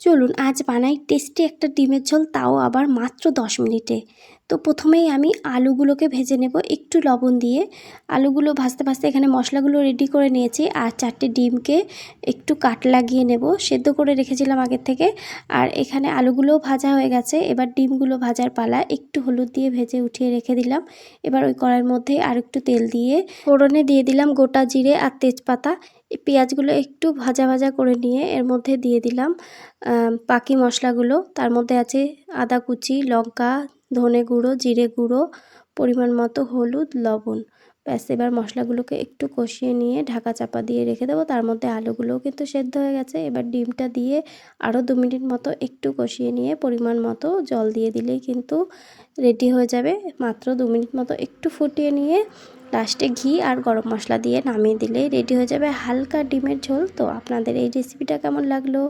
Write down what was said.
চলুন আজ বানাই টেস্টি একটা ডিমের ঝোল, তাও আবার মাত্র 10 মিনিটে। তো প্রথমেই আমি আলুগুলোকে ভেজে নেব একটু লবণ দিয়ে। আলুগুলো ভাজতে ভাজতে এখানে মশলাগুলো রেডি করে নিয়েছি, আর 4টে ডিমকে একটু কাট লাগিয়ে নেব, সেদ্ধ করে রেখেছিলাম আগের থেকে। আর এখানে আলুগুলোও ভাজা হয়ে গেছে, এবার ডিমগুলো ভাজার পালা। একটু হলুদ দিয়ে ভেজে উঠিয়ে রেখে দিলাম। এবার ওই কড়াইয়ের মধ্যে আর একটু তেল দিয়ে ফোড়নে দিয়ে দিলাম গোটা জিরে আর তেজপাতা। এই পেঁয়াজগুলো একটু ভাজা ভাজা করে নিয়ে এর মধ্যে দিয়ে দিলাম বাকি মশলাগুলো। তার মধ্যে আছে আদা কুচি, লঙ্কা, ধনে গুঁড়ো, জিরে গুঁড়ো, পরিমাণ মতো হলুদ, লবণ। ব্যাস, এবার মশলাগুলোকে একটু কষিয়ে নিয়ে ঢাকা চাপা দিয়ে রেখে দেবো। তার মধ্যে আলুগুলোও কিন্তু সেদ্ধ হয়ে গেছে। এবার ডিমটা দিয়ে আরও 2 মিনিট মতো একটু কষিয়ে নিয়ে পরিমাণ মতো জল দিয়ে দিলেই কিন্তু রেডি হয়ে যাবে। মাত্র 2 মিনিট মতো একটু ফুটিয়ে নিয়ে লাস্টে ঘি আর গরম মশলা দিয়ে নামিয়ে দিলেই রেডি হয়ে যাবে হালকা ডিমের ঝোল। তো আপনাদের এই রেসিপিটা কেমন লাগলো?